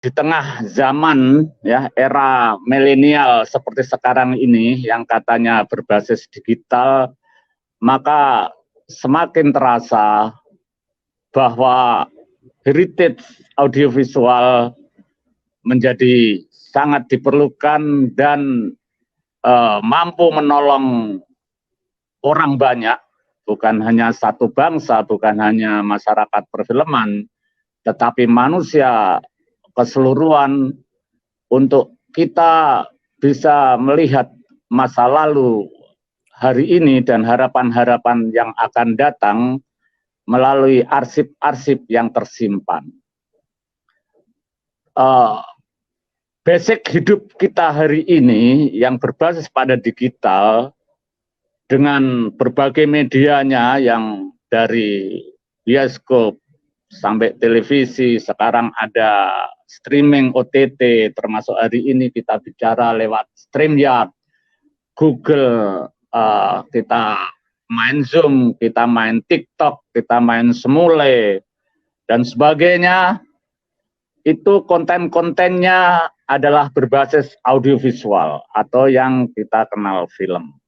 di tengah zaman ya era milenial seperti sekarang ini yang katanya berbasis digital, maka semakin terasa bahwa heritage audiovisual menjadi sangat diperlukan dan mampu menolong orang banyak, bukan hanya satu bangsa, bukan hanya masyarakat perfilman, tetapi manusia keseluruhan untuk kita bisa melihat masa lalu hari ini dan harapan-harapan yang akan datang melalui arsip-arsip yang tersimpan. Basic hidup kita hari ini yang berbasis pada digital dengan berbagai medianya yang dari bioskop sampai televisi, sekarang ada streaming OTT, termasuk hari ini kita bicara lewat StreamYard, Google, kita main Zoom, kita main TikTok, kita main Semule, dan sebagainya. Itu konten-kontennya adalah berbasis audiovisual atau yang kita kenal film.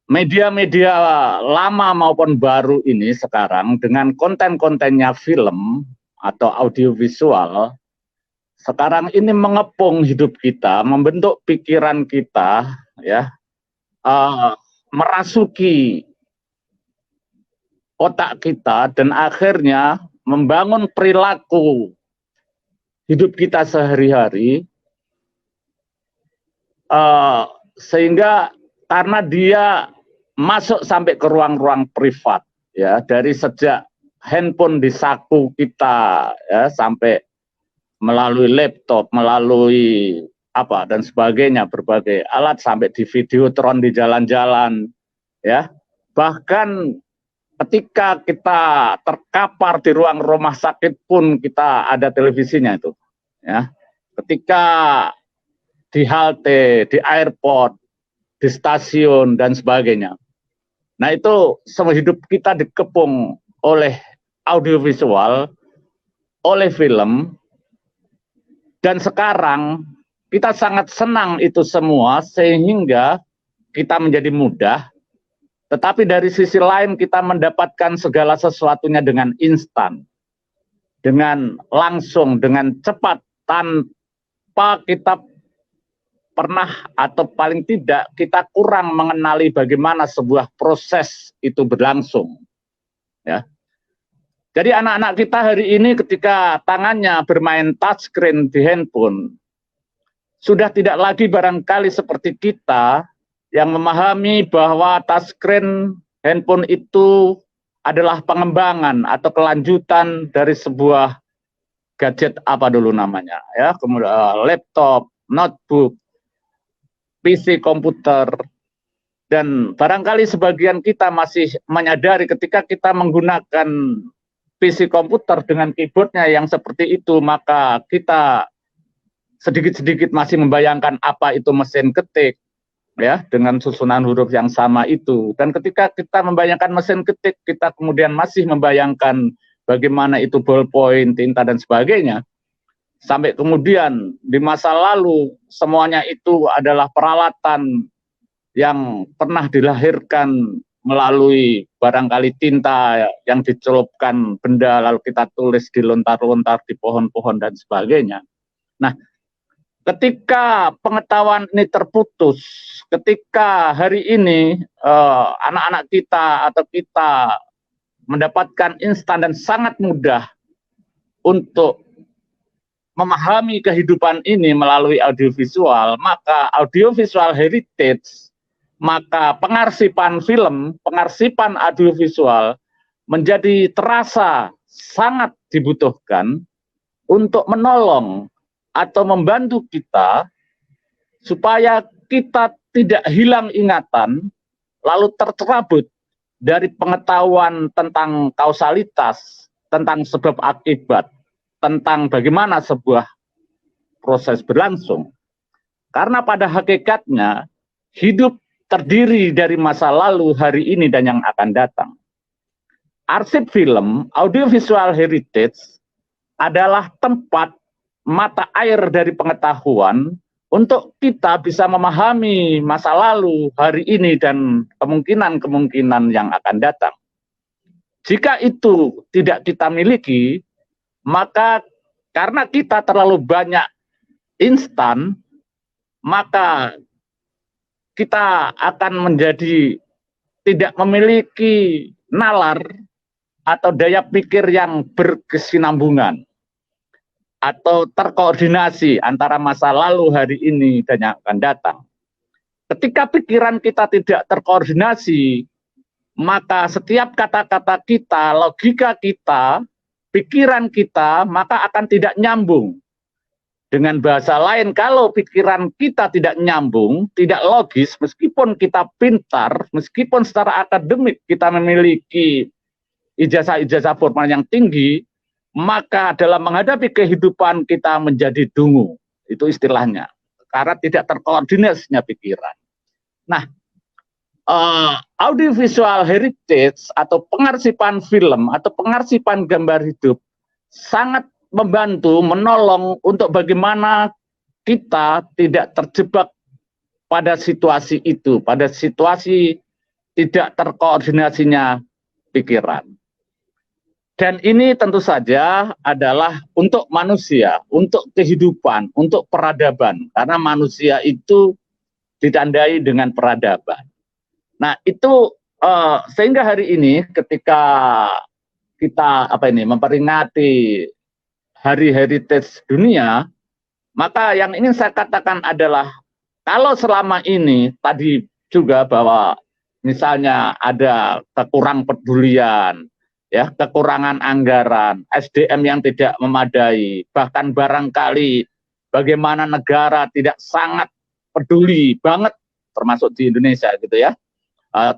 Media-media lama maupun baru ini sekarang dengan konten-kontennya film atau audiovisual, sekarang ini mengepung hidup kita, membentuk pikiran kita, ya, merasuki otak kita dan akhirnya membangun perilaku hidup kita sehari-hari, sehingga karena dia masuk sampai ke ruang-ruang privat, ya, dari sejak handphone di saku kita, ya, sampai melalui laptop, melalui apa dan sebagainya, berbagai alat, sampai di videotron di jalan-jalan, ya, bahkan ketika kita terkapar di ruang rumah sakit pun kita ada televisinya itu, ya. Ketika di halte, di airport, di stasiun dan sebagainya. Nah itu semua hidup kita dikepung oleh audiovisual, oleh film, dan sekarang kita sangat senang itu semua sehingga kita menjadi mudah. Tetapi dari sisi lain kita mendapatkan segala sesuatunya dengan instan, dengan langsung, dengan cepat, tanpa kita pernah atau paling tidak kita kurang mengenali bagaimana sebuah proses itu berlangsung. Ya. Jadi anak-anak kita hari ini ketika tangannya bermain touchscreen di handphone, sudah tidak lagi barangkali seperti kita yang memahami bahwa touchscreen handphone itu adalah pengembangan atau kelanjutan dari sebuah gadget apa dulu namanya, ya, kemudian laptop, notebook, PC komputer, dan barangkali sebagian kita masih menyadari ketika kita menggunakan PC komputer dengan keyboardnya yang seperti itu, maka kita sedikit-sedikit masih membayangkan apa itu mesin ketik, ya, dengan susunan huruf yang sama itu. Dan ketika kita membayangkan mesin ketik, kita kemudian masih membayangkan bagaimana itu ballpoint, tinta dan sebagainya. Sampai kemudian di masa lalu semuanya itu adalah peralatan yang pernah dilahirkan melalui barangkali tinta yang dicelupkan benda lalu kita tulis di lontar-lontar di pohon-pohon dan sebagainya. Nah, ketika pengetahuan ini terputus, ketika hari ini anak-anak kita atau kita mendapatkan instan dan sangat mudah untuk memahami kehidupan ini melalui audiovisual, maka audiovisual heritage, maka pengarsipan film, pengarsipan audiovisual menjadi terasa sangat dibutuhkan untuk menolong atau membantu kita supaya kita tidak hilang ingatan lalu tercerabut dari pengetahuan tentang kausalitas, tentang sebab akibat, tentang bagaimana sebuah proses berlangsung. Karena pada hakikatnya hidup terdiri dari masa lalu, hari ini, dan yang akan datang. Arsip film, audiovisual heritage, adalah tempat mata air dari pengetahuan untuk kita bisa memahami masa lalu, hari ini, dan kemungkinan-kemungkinan yang akan datang. Jika itu tidak kita miliki, maka karena kita terlalu banyak instan, maka kita akan menjadi tidak memiliki nalar atau daya pikir yang berkesinambungan atau terkoordinasi antara masa lalu, hari ini, dan yang akan datang. Ketika pikiran kita tidak terkoordinasi, maka setiap kata-kata kita, logika kita, pikiran kita, maka akan tidak nyambung. Dengan bahasa lain, kalau pikiran kita tidak nyambung, tidak logis, meskipun kita pintar, meskipun secara akademik kita memiliki ijazah-ijazah formal yang tinggi, maka dalam menghadapi kehidupan kita menjadi dungu. Itu istilahnya. Karena tidak terkoordinasinya pikiran. Nah, audiovisual heritage atau pengarsipan film atau pengarsipan gambar hidup sangat membantu, menolong untuk bagaimana kita tidak terjebak pada situasi itu, pada situasi tidak terkoordinasinya pikiran. Dan ini tentu saja adalah untuk manusia, untuk kehidupan, untuk peradaban. Karena manusia itu ditandai dengan peradaban. Nah itu sehingga hari ini ketika kita memperingati Hari Heritage Dunia, maka yang ingin saya katakan adalah kalau selama ini tadi juga bahwa misalnya ada kekurang pedulian, ya, kekurangan anggaran, SDM yang tidak memadai, bahkan barangkali bagaimana negara tidak sangat peduli banget, termasuk di Indonesia gitu ya,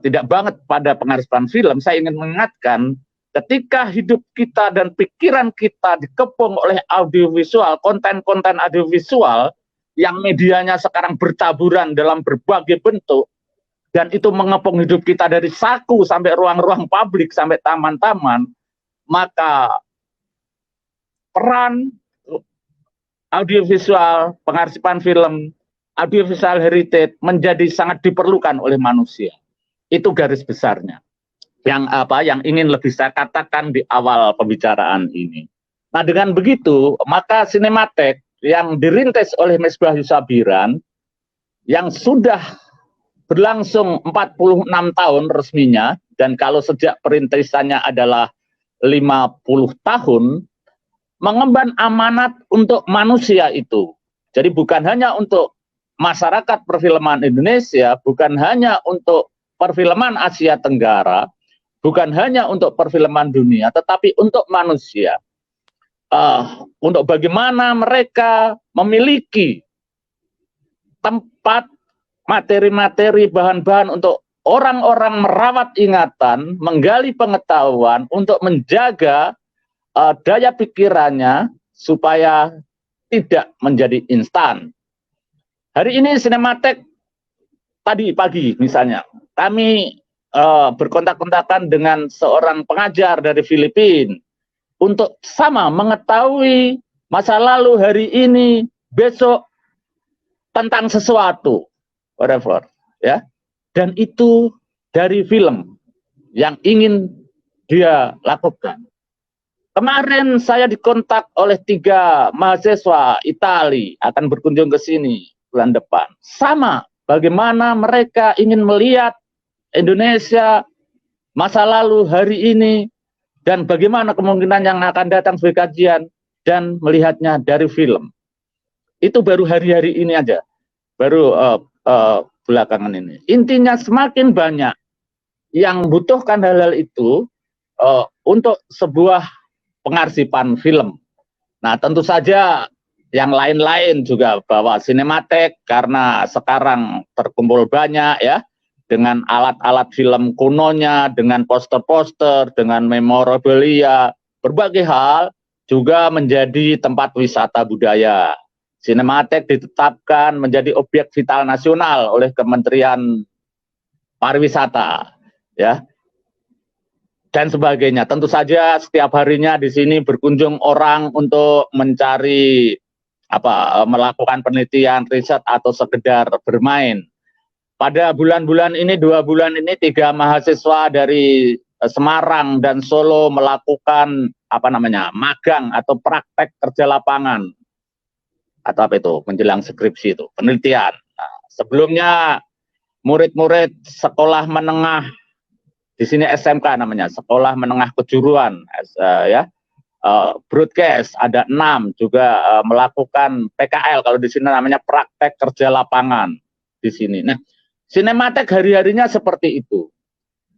tidak banget pada pengarsipan film. Saya ingin mengingatkan, ketika hidup kita dan pikiran kita dikepung oleh audiovisual, konten-konten audiovisual yang medianya sekarang bertaburan dalam berbagai bentuk, dan itu mengepung hidup kita dari saku sampai ruang-ruang publik, sampai taman-taman, maka peran audiovisual, pengarsipan film, audiovisual heritage menjadi sangat diperlukan oleh manusia. Itu garis besarnya. Yang ingin lebih saya katakan di awal pembicaraan ini. Nah dengan begitu, maka Sinematek yang dirintis oleh Misbahu Sabiran, yang sudah berlangsung 46 tahun resminya, dan kalau sejak perintisannya adalah 50 tahun, mengemban amanat untuk manusia itu. Jadi bukan hanya untuk masyarakat perfilman Indonesia, bukan hanya untuk perfilman Asia Tenggara, bukan hanya untuk perfilman dunia, tetapi untuk manusia. Untuk bagaimana mereka memiliki tempat, materi-materi, bahan-bahan untuk orang-orang merawat ingatan, menggali pengetahuan, untuk menjaga daya pikirannya supaya tidak menjadi instan. Hari ini Sinematek, tadi pagi misalnya, kami berkontak-kontakan dengan seorang pengajar dari Filipina untuk sama mengetahui masa lalu, hari ini, besok, tentang sesuatu, whatever, ya. Dan itu dari film yang ingin dia lakukan. Kemarin saya dikontak oleh 3 mahasiswa Itali akan berkunjung ke sini bulan depan. Sama, bagaimana mereka ingin melihat Indonesia masa lalu, hari ini, dan bagaimana kemungkinan yang akan datang sebagai kajian, dan melihatnya dari film. Itu baru hari-hari ini aja, baru belakangan ini. Intinya semakin banyak yang membutuhkan hal-hal itu untuk sebuah pengarsipan film. Nah tentu saja yang lain-lain juga, bahwa Sinematek karena sekarang terkumpul banyak ya, dengan alat-alat film kunonya, dengan poster-poster, dengan memorabilia, berbagai hal, juga menjadi tempat wisata budaya. Sinematek ditetapkan menjadi objek vital nasional oleh Kementerian Pariwisata, ya. dan sebagainya. Tentu saja setiap harinya di sini berkunjung orang untuk mencari melakukan penelitian, riset atau sekedar bermain. Pada bulan-bulan ini, 2 bulan ini, 3 mahasiswa dari Semarang dan Solo melakukan magang atau praktek kerja lapangan atau menjelang skripsi itu, penelitian. Nah, sebelumnya murid-murid sekolah menengah, di sini SMK namanya, sekolah menengah kejuruan, broadcast ada 6 juga melakukan PKL, kalau di sini namanya praktek kerja lapangan di sini. Nah, Sinematek hari-harinya seperti itu.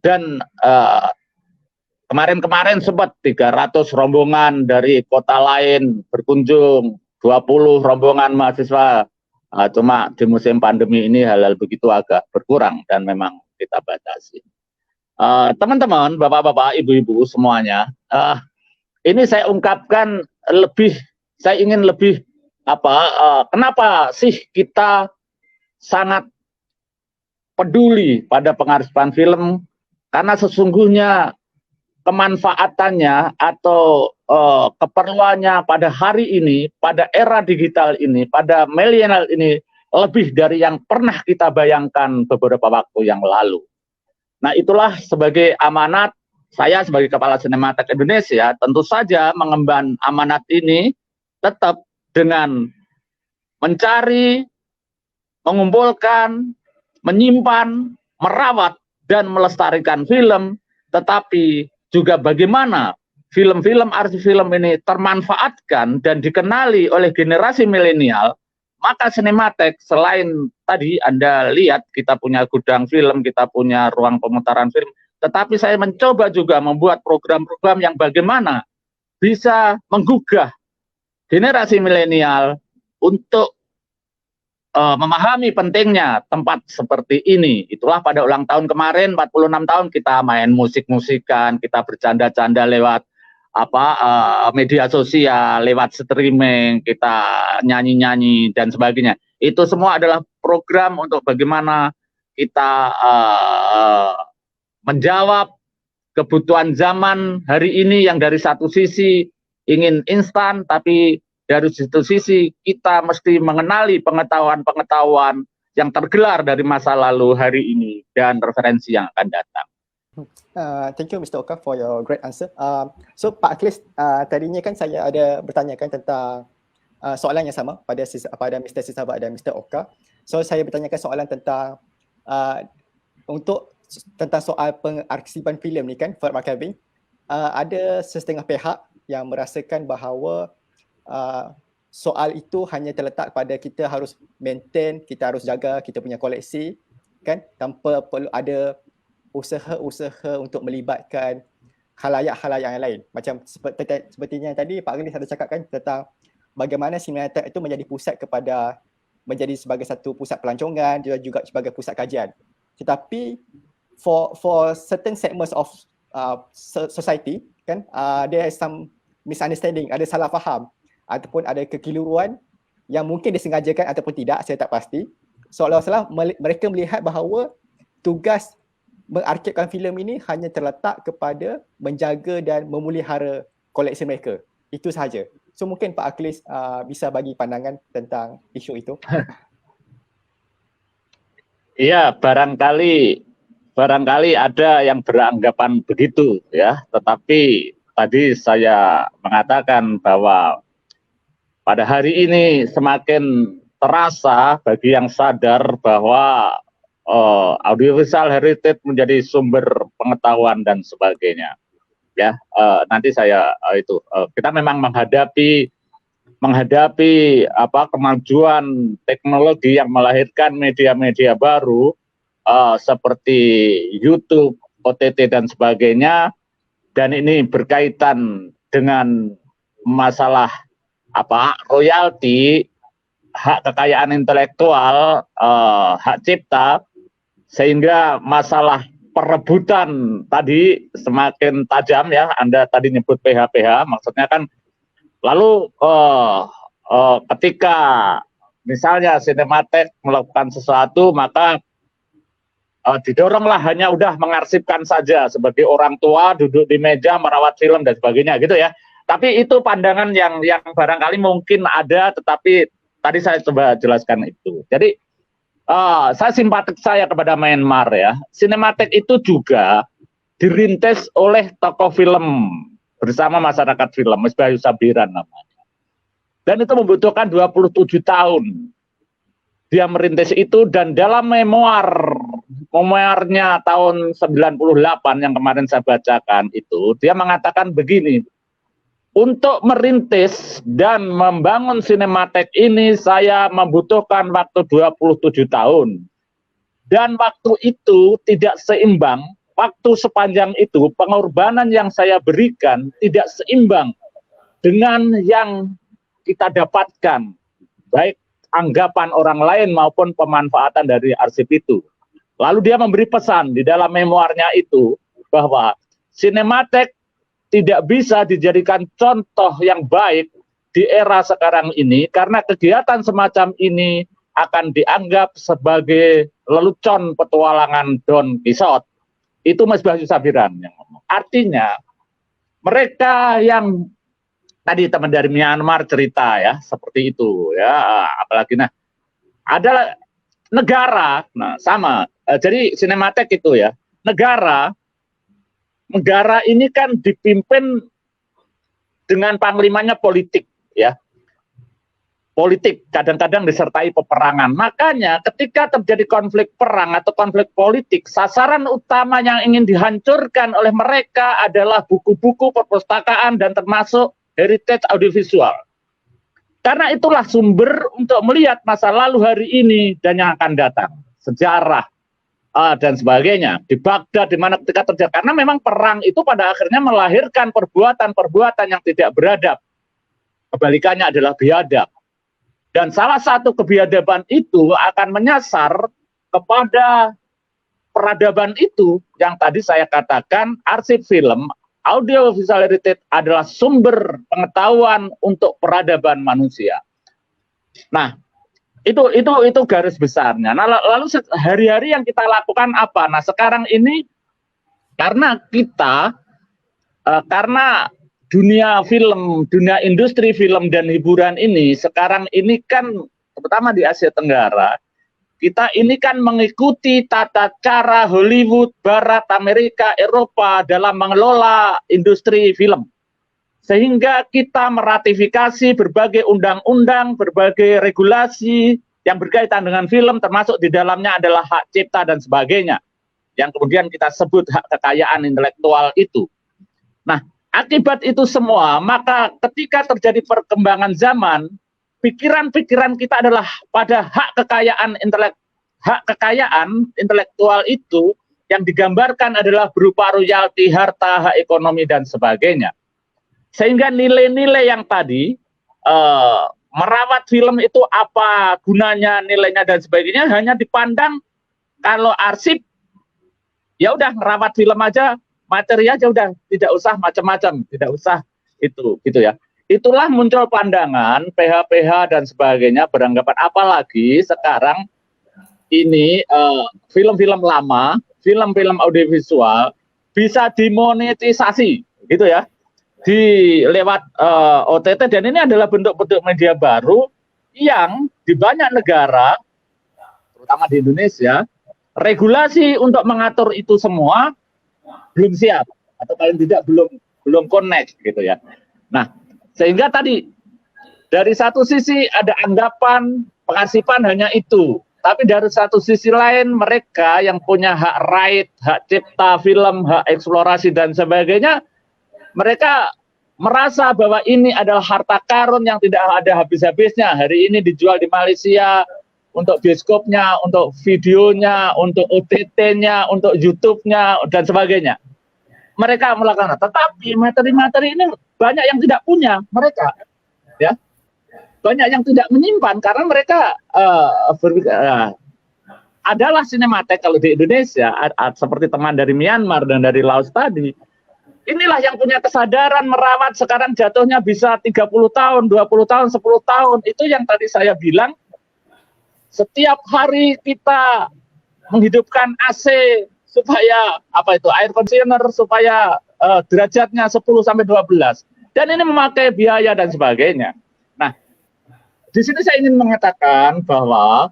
Dan kemarin-kemarin sempat 300 rombongan dari kota lain berkunjung, 20 rombongan mahasiswa. Cuma di musim pandemi ini hal-hal begitu agak berkurang dan memang kita batasi. Teman-teman, bapak-bapak, ibu-ibu semuanya, ini saya ungkapkan saya ingin lebih kenapa sih kita sangat peduli pada pengarsipan film, karena sesungguhnya kemanfaatannya atau keperluannya pada hari ini, pada era digital ini, pada milenial ini lebih dari yang pernah kita bayangkan beberapa waktu yang lalu. Nah, itulah sebagai amanat saya sebagai Kepala Sinematek Indonesia, tentu saja mengemban amanat ini tetap dengan mencari, mengumpulkan, menyimpan, merawat, dan melestarikan film, tetapi juga bagaimana film-film arsip film ini termanfaatkan dan dikenali oleh generasi milenial. Maka Sinematek, selain tadi Anda lihat kita punya gudang film, kita punya ruang pemutaran film, tetapi saya mencoba juga membuat program-program yang bagaimana bisa menggugah generasi milenial untuk memahami pentingnya tempat seperti ini. Itulah pada ulang tahun kemarin 46 tahun kita main musik-musikan, kita bercanda-canda lewat media sosial, lewat streaming, kita nyanyi-nyanyi dan sebagainya. Itu semua adalah program untuk bagaimana kita menjawab kebutuhan zaman hari ini yang dari satu sisi ingin instan, tapi dari satu sisi kita mesti mengenali pengetahuan-pengetahuan yang tergelar dari masa lalu hari ini dan referensi yang akan datang. Thank you Mr. Oka for your great answer. So Pak Aklis, tadinya kan saya ada bertanyakan tentang soalan yang sama pada Mr. Sisaba dan Mr. Oka. So saya bertanyakan soalan tentang tentang soal pengarsipan filem ni kan, film archiving. Ada setengah pihak yang merasakan bahawa soal itu hanya terletak pada kita harus maintain, kita harus jaga kita punya koleksi kan, tanpa perlu ada usaha-usaha untuk melibatkan khalayak-khalayak yang lain. Macam sepertinya tadi Pak Aklis ada cakapkan tentang bagaimana Sinematek itu menjadi pusat menjadi sebagai satu pusat pelancongan, juga sebagai pusat kajian. Tetapi for certain segments of society kan, there is some misunderstanding, ada salah faham ataupun ada kekeliruan yang mungkin disengajakan ataupun tidak, saya tak pasti. Seolah-olah mereka melihat bahawa tugas mengarsipkan filem ini hanya terletak kepada menjaga dan memelihara koleksi mereka. Itu sahaja. So mungkin Pak Aklis bisa bagi pandangan tentang isu itu. Iya, barangkali ada yang beranggapan begitu ya, tetapi tadi saya mengatakan bahwa pada hari ini semakin terasa bagi yang sadar bahwa audiovisual heritage menjadi sumber pengetahuan dan sebagainya. Ya, nanti saya kita memang menghadapi kemajuan teknologi yang melahirkan media-media baru seperti YouTube, OTT dan sebagainya, dan ini berkaitan dengan masalah royalti, hak kekayaan intelektual, hak cipta, sehingga masalah perebutan tadi semakin tajam ya. Anda tadi nyebut PH-PH, maksudnya kan lalu ketika misalnya Sinematek melakukan sesuatu, maka didoronglah hanya udah mengarsipkan saja sebagai orang tua duduk di meja merawat film dan sebagainya gitu ya. Tapi itu pandangan yang barangkali mungkin ada, tetapi tadi saya coba jelaskan itu. Jadi saya simpatik saya kepada Myanmar ya. Sinematek itu juga dirintis oleh tokoh film bersama masyarakat film, Misbah Sabiran namanya. Dan itu membutuhkan 27 tahun. Dia merintis itu, dan dalam memoarnya tahun 98 yang kemarin saya bacakan itu, dia mengatakan begini, untuk merintis dan membangun sinematek ini saya membutuhkan waktu 27 tahun. Dan waktu itu tidak seimbang, waktu sepanjang itu pengorbanan yang saya berikan tidak seimbang dengan yang kita dapatkan, baik anggapan orang lain maupun pemanfaatan dari arsip itu. Lalu dia memberi pesan di dalam memoarnya itu bahwa sinematek tidak bisa dijadikan contoh yang baik di era sekarang ini karena kegiatan semacam ini akan dianggap sebagai lelucon petualangan Don Quixote. Itu Mas Bayu Sabiran yang ngomong. Artinya mereka yang tadi teman dari Myanmar cerita ya seperti itu ya, apalagi adalah negara sama. Jadi sinematek itu ya, negara ini kan dipimpin dengan panglimanya politik ya. Politik kadang-kadang disertai peperangan. Makanya ketika terjadi konflik perang atau konflik politik, sasaran utama yang ingin dihancurkan oleh mereka adalah buku-buku perpustakaan dan termasuk heritage audiovisual. Karena itulah sumber untuk melihat masa lalu hari ini dan yang akan datang. Sejarah dan sebagainya. Di Baghdad, di mana ketika terjadi. Karena memang perang itu pada akhirnya melahirkan perbuatan-perbuatan yang tidak beradab. Kebalikannya adalah biadab. Dan salah satu kebiadaban itu akan menyasar kepada peradaban itu yang tadi saya katakan arsip film, audiovisual heritage adalah sumber pengetahuan untuk peradaban manusia. Nah, itu garis besarnya. Nah, lalu hari-hari yang kita lakukan apa? Nah, sekarang ini karena karena dunia film, dunia industri film dan hiburan ini sekarang ini kan terutama di Asia Tenggara, kita ini kan mengikuti tata cara Hollywood, Barat, Amerika, Eropa dalam mengelola industri film. Sehingga kita meratifikasi berbagai undang-undang, berbagai regulasi yang berkaitan dengan film, termasuk di dalamnya adalah hak cipta dan sebagainya. Yang kemudian kita sebut hak kekayaan intelektual itu. Nah, akibat itu semua, maka ketika terjadi perkembangan zaman, pikiran-pikiran kita adalah pada hak kekayaan intelektual itu yang digambarkan adalah berupa royalti, harta, hak ekonomi dan sebagainya. Sehingga nilai-nilai yang tadi merawat film itu apa gunanya, nilainya dan sebagainya hanya dipandang kalau arsip ya udah merawat film aja, materi aja udah, tidak usah macam-macam, tidak usah itu gitu ya. Itulah muncul pandangan PH-PH dan sebagainya beranggapan apalagi sekarang ini film-film lama, film-film audiovisual bisa dimonetisasi gitu ya. Lewat OTT, dan ini adalah bentuk-bentuk media baru yang di banyak negara terutama di Indonesia regulasi untuk mengatur itu semua belum siap atau paling tidak belum connect gitu ya. Nah, sehingga tadi dari satu sisi ada anggapan pengarsipan hanya itu, tapi dari satu sisi lain mereka yang punya hak right, hak cipta film, hak eksplorasi dan sebagainya, mereka merasa bahwa ini adalah harta karun yang tidak ada habis-habisnya. Hari ini dijual di Malaysia untuk bioskopnya, untuk videonya, untuk OTT-nya, untuk YouTube-nya dan sebagainya. Mereka melakukan, tetapi materi-materi ini banyak yang tidak punya mereka, ya, banyak yang tidak menyimpan karena mereka adalah sinematek kalau di Indonesia seperti teman dari Myanmar dan dari Laos tadi. Inilah yang punya kesadaran merawat sekarang jatuhnya bisa 30 tahun, 20 tahun, 10 tahun. Itu yang tadi saya bilang, setiap hari kita menghidupkan AC supaya apa itu air conditioner supaya derajatnya 10 sampai 12 dan ini memakai biaya dan sebagainya. Nah, di sini saya ingin mengatakan bahwa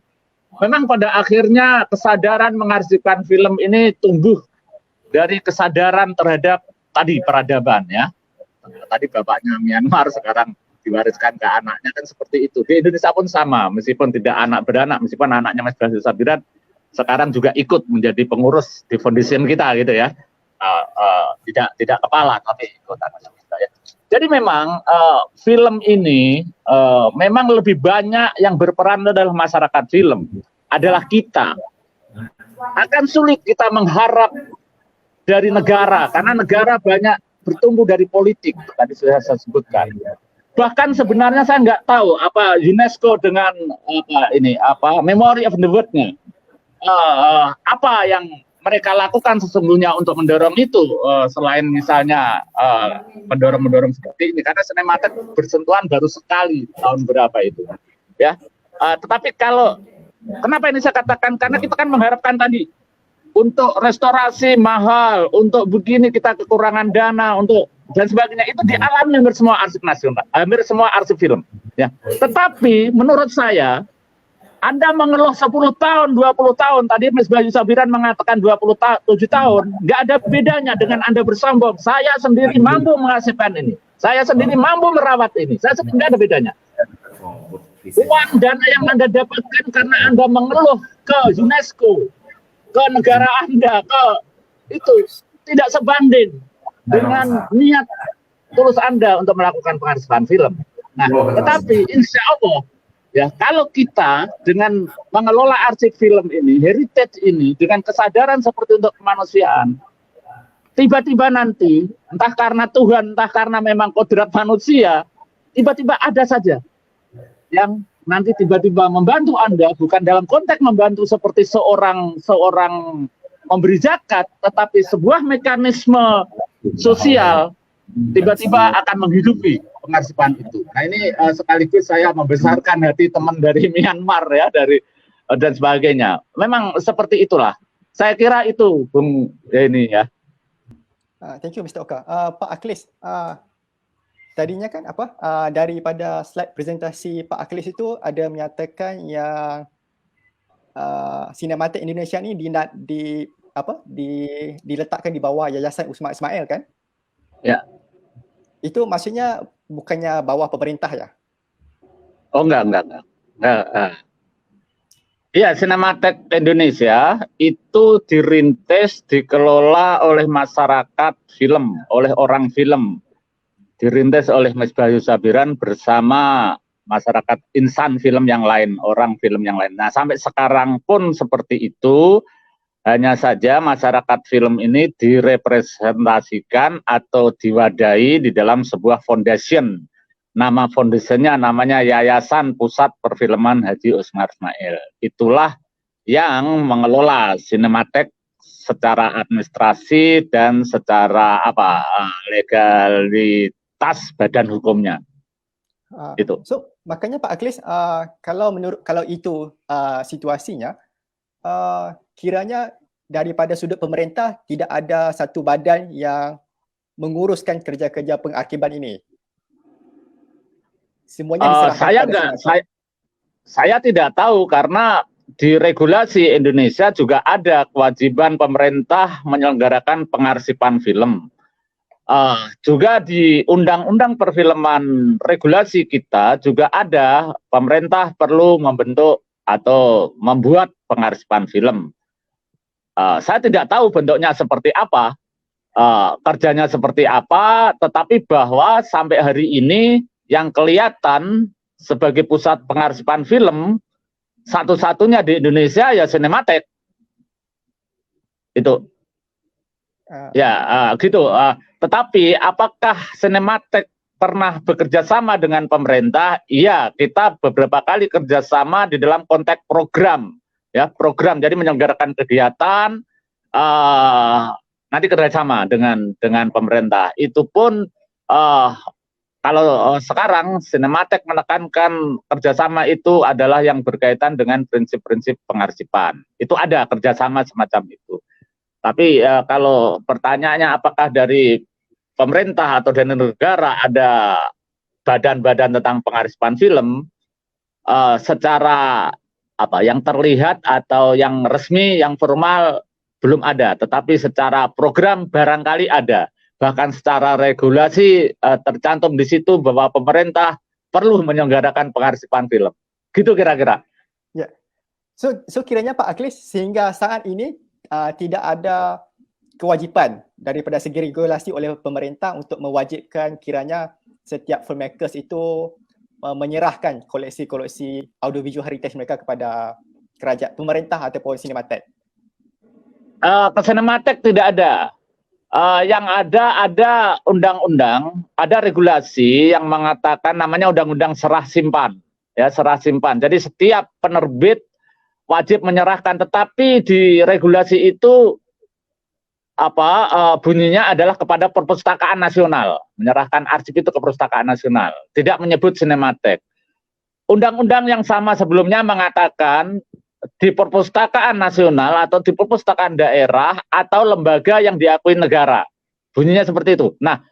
memang pada akhirnya kesadaran mengarsipkan film ini tumbuh dari kesadaran terhadap tadi peradaban ya. Tadi bapaknya Myanmar sekarang diwariskan ke anaknya kan seperti itu. Di Indonesia pun sama, meskipun tidak anak beranak, meskipun anaknya Mas Bayu Sabiran sekarang juga ikut menjadi pengurus di foundation kita gitu ya. Tidak kepala tapi ikut kita ya. Jadi memang film ini memang lebih banyak yang berperan adalah masyarakat film, adalah kita. Akan sulit kita mengharap dari negara, karena negara banyak bertumbuh dari politik, tadi sudah saya sebutkan. Bahkan sebenarnya saya nggak tahu apa UNESCO dengan Memory of the World-nya, apa yang mereka lakukan sesungguhnya untuk mendorong itu selain misalnya mendorong seperti ini karena sinematek bersentuhan baru sekali tahun berapa itu ya tetapi kalau kenapa ini saya katakan karena kita kan mengharapkan tadi untuk restorasi mahal untuk begini kita kekurangan dana untuk dan sebagainya itu dialami hampir semua arsip nasional hampir semua arsip film ya tetapi menurut saya Anda mengeluh 10 tahun, 20 tahun, tadi Mas Bayu Sabiran mengatakan 27 tahun, nggak ada bedanya dengan Anda bersombong. Saya sendiri mampu menghasilkan ini. Saya sendiri mampu merawat ini. Saya sendiri nggak ada bedanya. Uang dana yang Anda dapatkan karena Anda mengeluh ke UNESCO, ke negara Anda, ke itu tidak sebanding dengan niat tulus Anda untuk melakukan pengarsipan film. Nah, tetapi insya Allah, ya, kalau kita dengan mengelola arsip film ini, heritage ini, dengan kesadaran seperti untuk kemanusiaan, tiba-tiba nanti, entah karena Tuhan, entah karena memang kodrat manusia, tiba-tiba ada saja yang nanti tiba-tiba membantu Anda, bukan dalam konteks membantu seperti seorang memberi zakat, tetapi sebuah mekanisme sosial tiba-tiba akan menghidupi pengarsipan itu. Nah ini sekaligus saya membesarkan hati teman dari Myanmar ya dan sebagainya. Memang seperti itulah. Saya kira itu Bung ini ya. Thank you Mr. Oka. Pak Aklis, tadinya kan daripada slide presentasi Pak Aklis itu ada menyatakan yang sinematik Indonesia ni diletakkan di bawah Yayasan Usman Ismail kan? Ya. Itu maksudnya bukannya bawah pemerintah ya? Oh enggak. Iya, Sinematek Indonesia itu dirintis, dikelola oleh masyarakat film, oleh orang film. Dirintis oleh Mas Bayu Sabiran bersama masyarakat insan film yang lain, orang film yang lain. Nah, sampai sekarang pun seperti itu. Hanya saja masyarakat film ini direpresentasikan atau diwadahi di dalam sebuah foundation. Nama foundationnya namanya Yayasan Pusat Perfilman Haji Usman Ismail. Itulah yang mengelola sinematek secara administrasi dan secara legalitas badan hukumnya. Itu. So makanya Pak Aklis, kalau itu situasinya, kiranya daripada sudut pemerintah tidak ada satu badan yang menguruskan kerja-kerja pengarkiban ini. Semuanya diserahkan saya tidak tahu karena di regulasi Indonesia juga ada kewajiban pemerintah menyelenggarakan pengarsipan film. Juga di undang-undang perfilman regulasi kita juga ada pemerintah perlu membentuk atau membuat pengarsipan film. Saya tidak tahu bentuknya seperti apa, kerjanya seperti apa, tetapi bahwa sampai hari ini yang kelihatan sebagai pusat pengarsipan film satu-satunya di Indonesia ya Sinematek. Itu. Gitu. Tetapi apakah Sinematek pernah bekerja sama dengan pemerintah? Iya, kita beberapa kali kerjasama di dalam konteks program. Ya, program jadi menyelenggarakan kegiatan nanti kerjasama dengan pemerintah. Itu pun kalau sekarang Cinematheque menekankan kerjasama itu adalah yang berkaitan dengan prinsip-prinsip pengarsipan. Itu ada kerjasama semacam itu. Tapi kalau pertanyaannya apakah dari pemerintah atau dari negara ada badan-badan tentang pengarsipan film, secara apa yang terlihat atau yang resmi, yang formal belum ada. Tetapi secara program barangkali ada. Bahkan secara regulasi tercantum di situ bahwa pemerintah perlu menyelenggarakan pengarsipan film. Gitu kira-kira. Ya. So kiranya Pak Aklis sehingga saat ini tidak ada kewajipan daripada segi regulasi oleh pemerintah untuk mewajibkan kiranya setiap filmmakers itu menyerahkan koleksi-koleksi audiovisual heritage mereka kepada kerajaan pemerintah ataupun Cinematheque. Ke Cinematheque tidak ada. Yang ada undang-undang, ada regulasi yang mengatakan namanya Undang-Undang Serah Simpan, ya serah simpan. Jadi setiap penerbit wajib menyerahkan, tetapi di regulasi itu bunyinya adalah kepada Perpustakaan Nasional, menyerahkan arsip itu ke Perpustakaan Nasional, tidak menyebut Cinematheque. Undang-undang yang sama sebelumnya mengatakan di Perpustakaan Nasional atau di Perpustakaan Daerah atau lembaga yang diakui negara. Bunyinya seperti itu. Nah,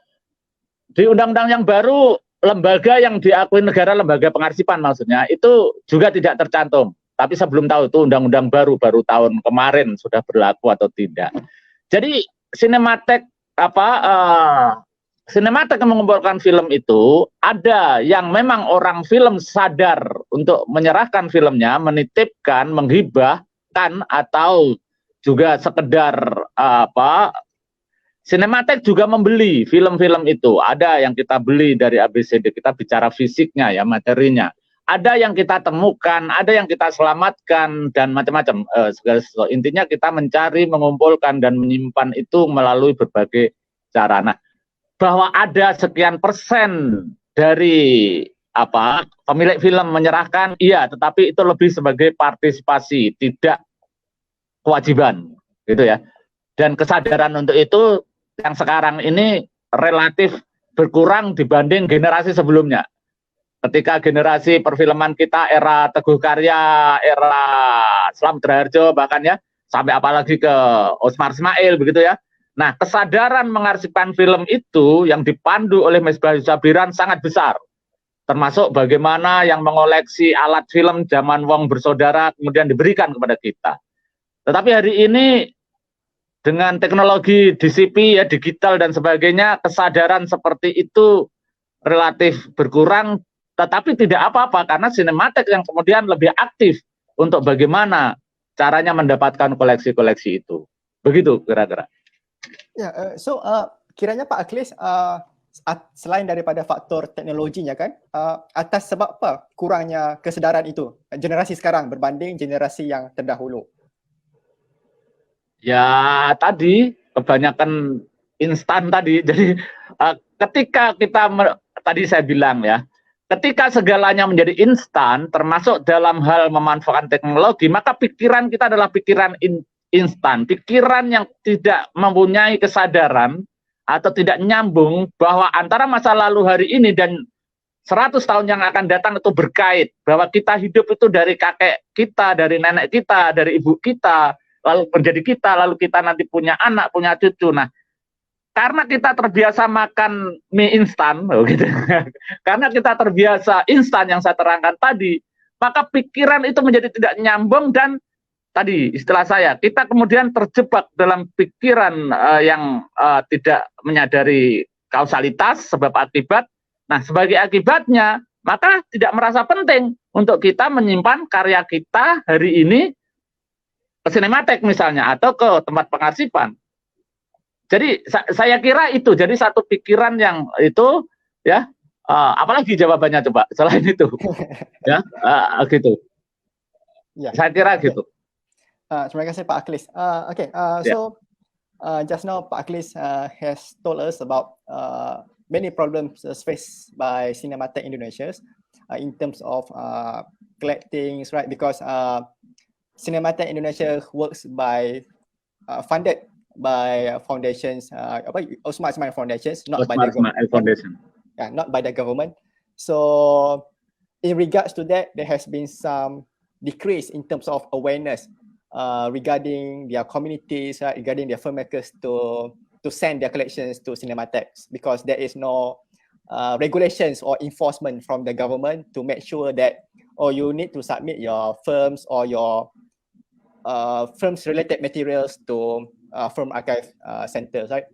di undang-undang yang baru, lembaga yang diakui negara, lembaga pengarsipan maksudnya, itu juga tidak tercantum. Tapi saya belum tahu itu undang-undang baru tahun kemarin sudah berlaku atau tidak. Jadi Cinematheque Cinematheque yang mengumpulkan film itu ada yang memang orang film sadar untuk menyerahkan filmnya, menitipkan, menghibahkan, atau juga sekedar Cinematheque juga membeli film-film itu. Ada yang kita beli dari ABCD, kita bicara fisiknya ya, materinya. Ada yang kita temukan, ada yang kita selamatkan, dan macam-macam. Intinya kita mencari, mengumpulkan, dan menyimpan itu melalui berbagai cara. Nah, bahwa ada sekian persen dari pemilik film menyerahkan, iya, tetapi itu lebih sebagai partisipasi, tidak kewajiban, gitu ya. Dan kesadaran untuk itu yang sekarang ini relatif berkurang dibanding generasi sebelumnya. Ketika generasi perfilman kita era Teguh Karya, era Slamet Raharjo, bahkan ya sampai apalagi ke Osmar Ismail begitu ya. Nah, kesadaran mengarsipkan film itu yang dipandu oleh Misbah Sabiran sangat besar. Termasuk bagaimana yang mengoleksi alat film zaman Wong bersaudara kemudian diberikan kepada kita. Tetapi hari ini dengan teknologi DCP ya, digital dan sebagainya, kesadaran seperti itu relatif berkurang, tetapi tidak apa-apa karena Cinematheque yang kemudian lebih aktif untuk bagaimana caranya mendapatkan koleksi-koleksi itu. Begitu kira-kira. Ya, kiranya Pak Aklis selain daripada faktor teknologinya kan, atas sebab apa kurangnya kesedaran itu generasi sekarang berbanding generasi yang terdahulu? Ya tadi kebanyakan instan tadi. Jadi ketika kita tadi saya bilang ya, ketika segalanya menjadi instan, termasuk dalam hal memanfaatkan teknologi, maka pikiran kita adalah pikiran instan, pikiran yang tidak mempunyai kesadaran atau tidak nyambung bahwa antara masa lalu hari ini dan 100 tahun yang akan datang itu berkait, bahwa kita hidup itu dari kakek kita, dari nenek kita, dari ibu kita, lalu menjadi kita, lalu kita nanti punya anak, punya cucu. Nah, karena kita terbiasa makan mie instan, gitu. Karena kita terbiasa instan yang saya terangkan tadi, maka pikiran itu menjadi tidak nyambung dan tadi istilah saya, kita kemudian terjebak dalam pikiran yang tidak menyadari kausalitas, sebab akibat. Nah, sebagai akibatnya, maka tidak merasa penting untuk kita menyimpan karya kita hari ini ke Cinematheque misalnya, atau ke tempat pengarsipan. Jadi saya kira itu, jadi satu pikiran yang itu, ya, apalagi jawabannya coba, selain itu. Ya, gitu. Ya. Saya kira gitu. Terima kasih Pak Aklis. So just now Pak Aklis has told us about many problems faced by Cinematheque Indonesia in terms of collecting, right? Because Cinematheque Indonesia works by funded by foundations, Osmar Ismail Foundations, not by the government. Foundation. not by the government. So in regards to that, there has been some decrease in terms of awareness regarding their communities, regarding their filmmakers to send their collections to cinematheques, because there is no regulations or enforcement from the government to make sure that you need to submit your films or your films related materials to film archive centers, right?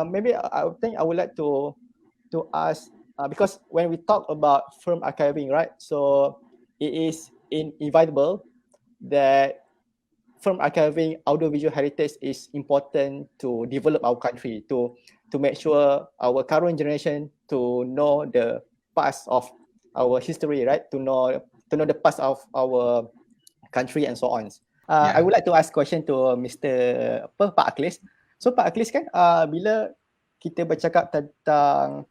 Maybe I think I would like to ask, because when we talk about film archiving, right? So it is inevitable that film archiving audiovisual heritage is important to develop our country, to make sure our current generation to know the past of our history, right? To know the past of our country and so on. I would like to ask question to Pak Aklis. So Pak Aklis kan, bila kita bercakap tentang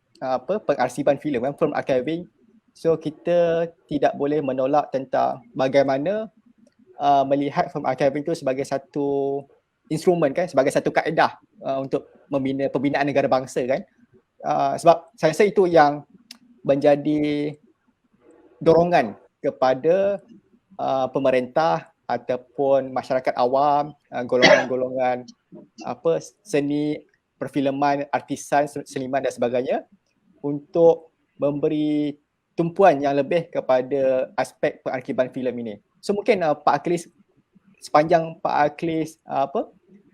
pengarsipan filem, film archiving, so kita tidak boleh menolak tentang bagaimana melihat film archiving itu sebagai satu instrumen kan, sebagai satu kaedah untuk membina pembinaan negara bangsa kan. Sebab saya rasa itu yang menjadi dorongan kepada pemerintah ataupun masyarakat awam, golongan-golongan seni, perfilman, artisan, seniman dan sebagainya, untuk memberi tumpuan yang lebih kepada aspek pengarkiban filem ini. So mungkin Pak Aklis, sepanjang Pak Aklis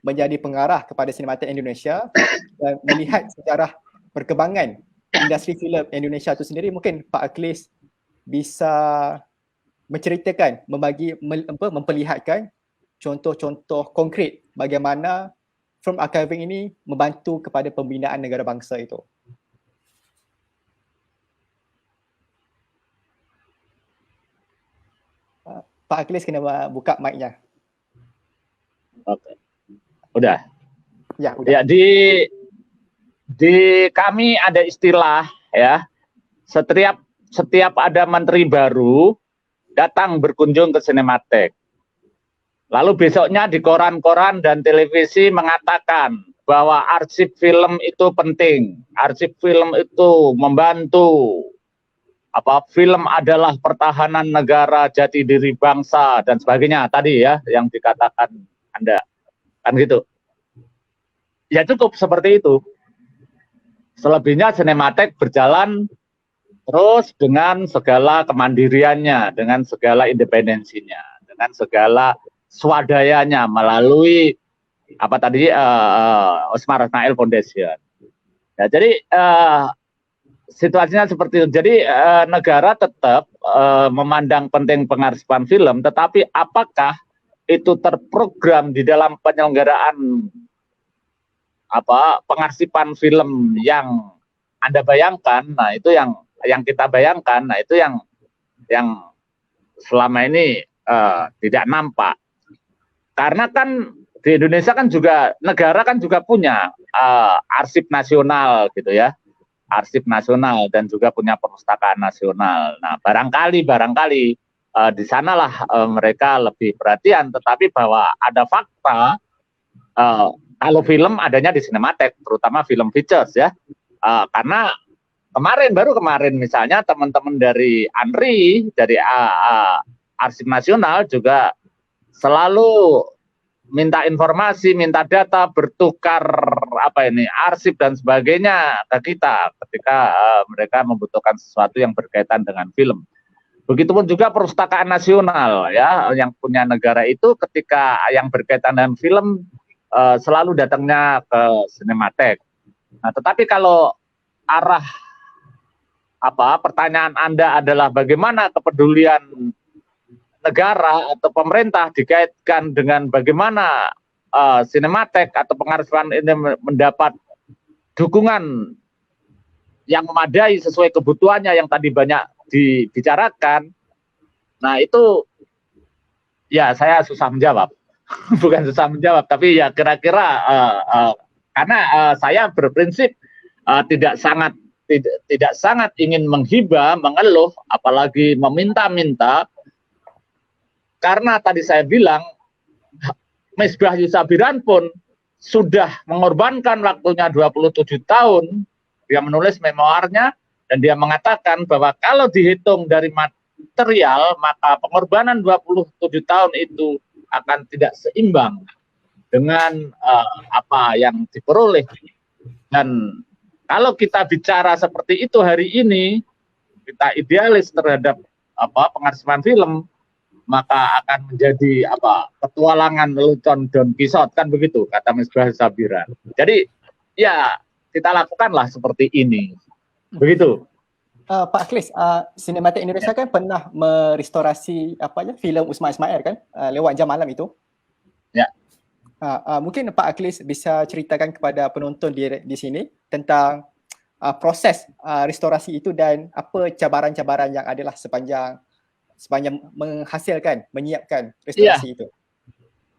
menjadi pengarah kepada Sinematek Indonesia dan melihat sejarah perkembangan industri filem Indonesia itu sendiri, mungkin Pak Aklis bisa menceritakan, memperlihatkan contoh-contoh konkret bagaimana film archiving ini membantu kepada pembinaan negara bangsa itu. Pak Aklis kena buka mic-nya. Oke. Udah. Ya, udah. Ya, di kami ada istilah ya. Setiap ada menteri baru datang berkunjung ke Sinematek. Lalu besoknya di koran-koran dan televisi mengatakan bahwa arsip film itu penting, arsip film itu membantu, film adalah pertahanan negara, jati diri bangsa dan sebagainya tadi ya yang dikatakan Anda, kan gitu. Ya cukup seperti itu. Selebihnya Sinematek berjalan terus dengan segala kemandiriannya, dengan segala independensinya, dengan segala swadayanya melalui Osmar Nail Foundation. Ya, jadi situasinya seperti itu. Jadi negara tetap memandang penting pengarsipan film, tetapi apakah itu terprogram di dalam penyelenggaraan pengarsipan film yang Anda bayangkan? Nah, itu yang kita bayangkan, nah itu yang selama ini tidak nampak. Karena kan di Indonesia kan juga, negara kan juga punya arsip nasional gitu ya, arsip nasional dan juga punya perpustakaan nasional. Nah barangkali di sanalah mereka lebih perhatian, tetapi bahwa ada fakta kalau film adanya di Sinematek, terutama film features ya, karena baru kemarin misalnya teman-teman dari ANRI, dari Arsip Nasional juga selalu minta informasi, minta data, bertukar arsip dan sebagainya ke kita ketika mereka membutuhkan sesuatu yang berkaitan dengan film. Begitupun juga Perpustakaan Nasional ya, yang punya negara itu ketika yang berkaitan dengan film selalu datangnya ke Sinematek. Nah, tetapi kalau pertanyaan Anda adalah bagaimana kepedulian negara atau pemerintah dikaitkan dengan bagaimana Sinematek atau pengarsipan ini mendapat dukungan yang memadai sesuai kebutuhannya yang tadi banyak dibicarakan. Nah itu ya saya susah menjawab. Bukan susah menjawab, tapi ya kira-kira karena saya berprinsip tidak sangat ingin menghibah, mengeluh, apalagi meminta-minta, karena tadi saya bilang Misbah Yusabiran pun sudah mengorbankan waktunya 27 tahun, dia menulis memoarnya Dan dia mengatakan bahwa kalau dihitung dari material, maka pengorbanan 27 tahun itu akan tidak seimbang dengan apa yang diperoleh. Dan kalau kita bicara seperti itu hari ini, kita idealis terhadap pengarsipan film, maka akan menjadi petualangan lelucon Don Quixote, kan begitu kata Misbah Sabiran. Jadi ya kita lakukanlah seperti ini, begitu. Pak Akhlis, Sinematek Indonesia kan pernah merestorasi filem Usman Ismail kan, lewat Jam Malam itu. Ya. Mungkin Pak Akhlis bisa ceritakan kepada penonton di sini tentang proses restorasi itu dan apa cabaran-cabaran yang adalah sepanjang menyiapkan restorasi itu.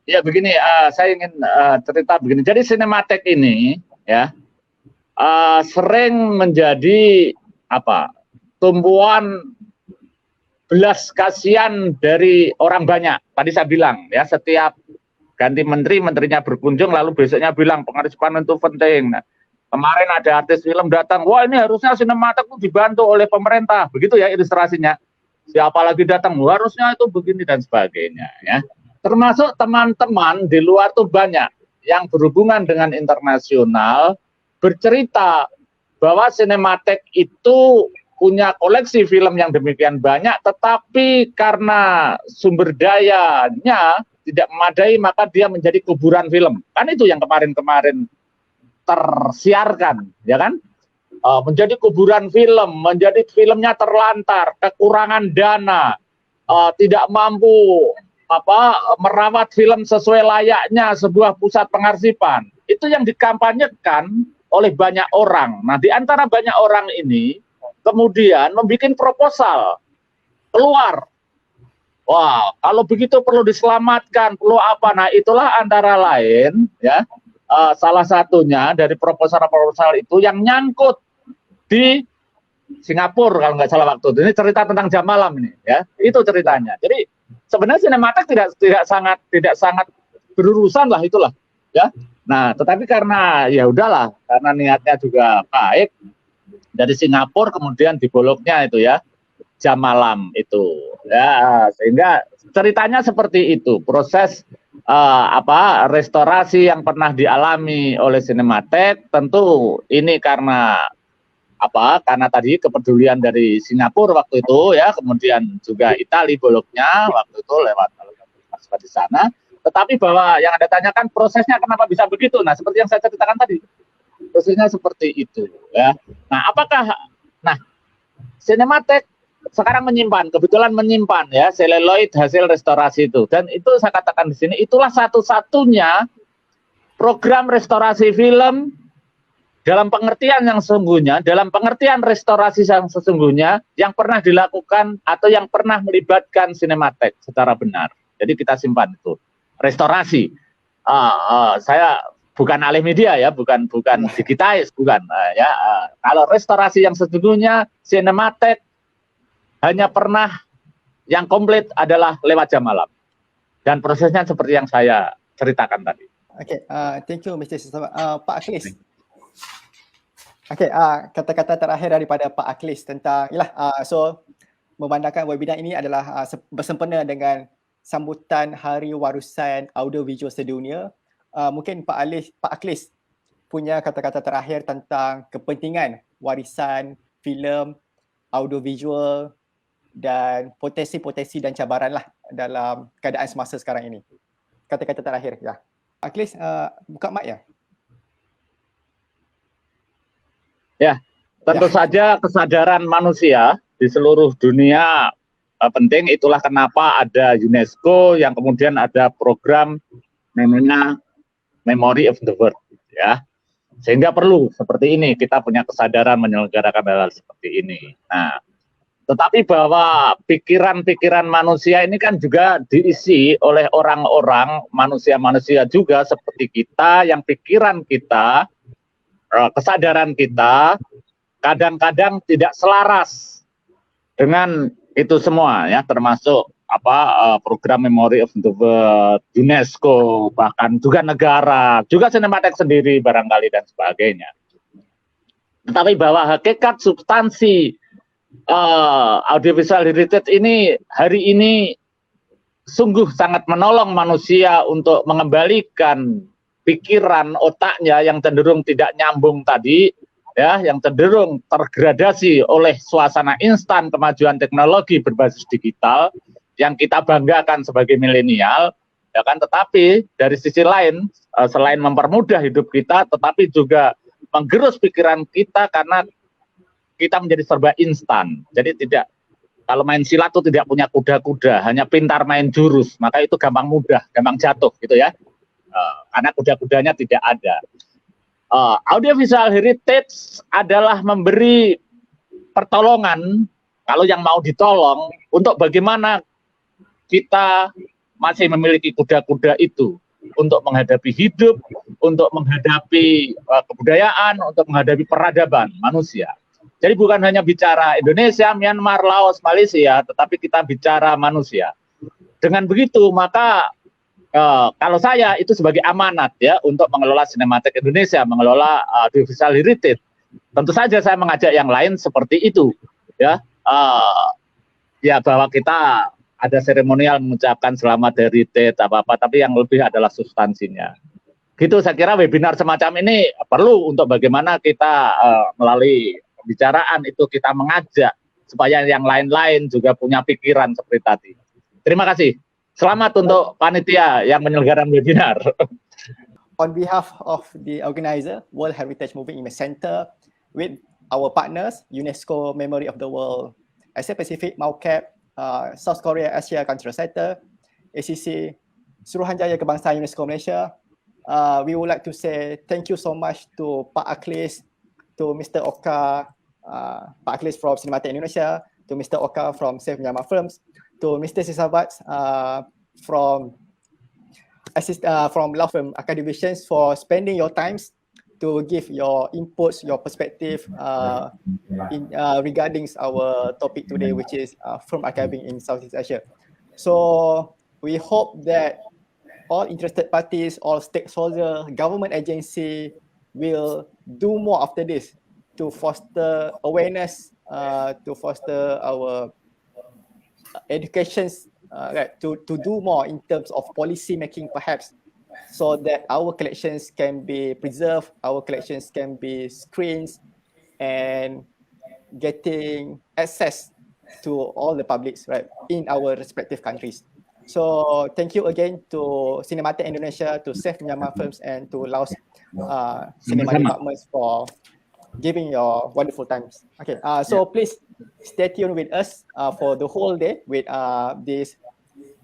Ya begini, saya ingin cerita begini. Jadi Sinematek ini ya sering menjadi tumpuan belas kasihan dari orang banyak. Tadi saya bilang ya, setiap ganti menteri, menterinya berkunjung lalu besoknya bilang pengarsipan itu penting. Nah, kemarin ada artis film datang, wah ini harusnya Sinematek itu dibantu oleh pemerintah, begitu ya ilustrasinya. Siapa lagi datang, harusnya itu begini dan sebagainya ya. Termasuk teman-teman di luar tuh banyak yang berhubungan dengan internasional bercerita bahwa Sinematek itu punya koleksi film yang demikian banyak, tetapi karena sumber dayanya tidak memadai, maka dia menjadi kuburan film. Kan itu yang kemarin-kemarin tersiarkan, ya kan? Menjadi kuburan film, menjadi filmnya terlantar, kekurangan dana, tidak mampu merawat film sesuai layaknya sebuah pusat pengarsipan. Itu yang dikampanyekan oleh banyak orang. Nah, di antara banyak orang ini kemudian membuat proposal keluar. Wah, kalau begitu perlu diselamatkan, perlu apa? Nah, itulah antara lain ya salah satunya dari proposal-proposal itu yang nyangkut di Singapura kalau nggak salah waktu itu. Ini cerita tentang Jam Malam ini ya. Itu ceritanya. Jadi sebenarnya Sinematek tidak sangat berurusan lah itulah ya. Nah, tetapi karena ya udahlah, karena niatnya juga baik dari Singapura kemudian diboloknya itu ya Jam Malam itu ya, sehingga ceritanya seperti itu proses restorasi yang pernah dialami oleh Sinematek. Tentu ini karena karena tadi kepedulian dari Singapura waktu itu ya, kemudian juga Italia boloknya waktu itu lewat di sana. Tetapi bahwa yang Anda tanyakan prosesnya kenapa bisa begitu, nah seperti yang saya ceritakan tadi, prosesnya seperti itu ya. Nah, Sinematek sekarang kebetulan menyimpan ya seluloid hasil restorasi itu, dan itu saya katakan di sini itulah satu-satunya program restorasi film dalam pengertian yang sesungguhnya, dalam pengertian restorasi yang sesungguhnya yang pernah dilakukan atau yang pernah melibatkan Sinematek secara benar. Jadi kita simpan itu restorasi. Saya bukan ahli media ya, bukan digitais, bukan ya. Kalau restorasi yang sesungguhnya Sinematek hanya pernah yang komplit adalah lewat Jam Malam. Dan prosesnya seperti yang saya ceritakan tadi. Oke, thank you Mr. Sesama. Pak Akhlis. Oke, kata-kata terakhir daripada Pak Akhlis tentang memandangkan webinar ini adalah bersempena dengan sambutan Hari Warisan Audiovisual Sedunia. Mungkin Pak Akhlis punya kata-kata terakhir tentang kepentingan warisan filem audiovisual dan potensi-potensi dan cabaran lah dalam keadaan semasa sekarang ini. Kata-kata terakhir ya. Akhlis, buka mic ya. Ya, tentu saja kesadaran manusia di seluruh dunia penting. Itulah kenapa ada UNESCO yang kemudian ada program namanya Memory of the World ya. Sehingga perlu seperti ini, kita punya kesadaran menyelenggarakan hal seperti ini. Nah, tetapi bahwa pikiran-pikiran manusia ini kan juga diisi oleh orang-orang, manusia-manusia juga seperti kita, yang pikiran kita, kesadaran kita kadang-kadang tidak selaras dengan itu semua ya, termasuk program Memory of the World, UNESCO, bahkan juga negara, juga Sinematek sendiri barangkali dan sebagainya. Nah, tetapi bahwa pikiran-pikiran manusia ini kan juga diisi oleh orang-orang, manusia-manusia juga seperti kita, yang pikiran kita, kesadaran kita kadang-kadang tidak selaras dengan itu semua ya, termasuk program Memory of the World, UNESCO, bahkan juga negara, juga Sinematek sendiri barangkali dan sebagainya. Tetapi bahwa hakikat substansi audiovisual heritage ini hari ini sungguh sangat menolong manusia untuk mengembalikan pikiran otaknya yang cenderung tidak nyambung tadi, ya, yang cenderung tergradasi oleh suasana instan kemajuan teknologi berbasis digital yang kita banggakan sebagai milenial, ya kan. Tetapi dari sisi lain, selain mempermudah hidup kita, tetapi juga menggerus pikiran kita karena kita menjadi serba instan. Jadi tidak, kalau main silat itu tidak punya kuda-kuda, hanya pintar main jurus, maka itu gampang mudah, gampang jatuh gitu ya. Karena kuda-kudanya tidak ada. Audiovisual heritage adalah memberi pertolongan, kalau yang mau ditolong, untuk bagaimana kita masih memiliki kuda-kuda itu untuk menghadapi hidup, untuk menghadapi kebudayaan, untuk menghadapi peradaban manusia. Jadi bukan hanya bicara Indonesia, Myanmar, Laos, Malaysia, tetapi kita bicara manusia. Dengan begitu, maka kalau saya itu sebagai amanat ya untuk mengelola sinematik Indonesia, mengelola audiovisual heritage, tentu saja saya mengajak yang lain seperti itu, ya, ya bahwa kita ada seremonial mengucapkan selamat heritage apa-apa, tapi yang lebih adalah substansinya. Gitu, saya kira webinar semacam ini perlu untuk bagaimana kita melalui pembicaraan itu kita mengajak supaya yang lain-lain juga punya pikiran seperti tadi. Terima kasih. Selamat untuk panitia yang menyelenggarakan webinar. On behalf of the organizer, World Heritage Moving Image Center, with our partners, UNESCO Memory of the World, Asia Pacific, MAUCAP, South Korea Asia Cultural Center, ACC, Suruhanjaya Kebangsaan UNESCO Malaysia, we would like to say thank you so much to Pak Aklis, to Mr. Oka, Pak Aklis from Cinematic Indonesia, to Mr. Oka from Safe Myanmar Films, to Mr. Sisabat from Law Firm Academicians for spending your times to give your inputs, your perspective regarding our topic today, which is film archiving in Southeast Asia. So we hope that all interested parties, all stakeholders, government agency will do more after this to foster awareness, to foster our educations, right, to do more in terms of policy making perhaps, so that our collections can be preserved, our collections can be screened and getting access to all the publics, right, in our respective countries. So thank you again to Cinematic Indonesia, to Safe Myanmar Films, and to Laos Cinema Departments for giving your wonderful times. Okay, so please stay tuned with us for the whole day with this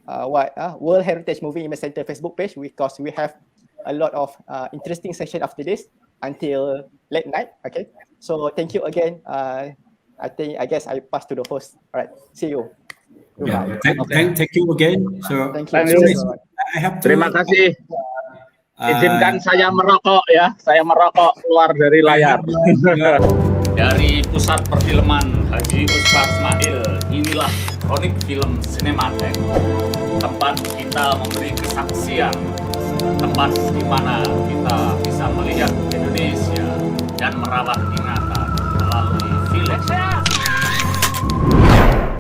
World Heritage Moving Image Center Facebook page, because we have a lot of interesting session after this until late night. Okay, so thank you again. I guess I pass to the host. All right, see you. Yeah, thank you again. So thank you. I have to, terima kasih. Izinkan saya merokok ya, saya merokok keluar dari layar. Dari Pusat Perfilman Haji Ustaz Ismail, inilah Kronik Film Cinematek, tempat kita memberi kesaksian, tempat di mana kita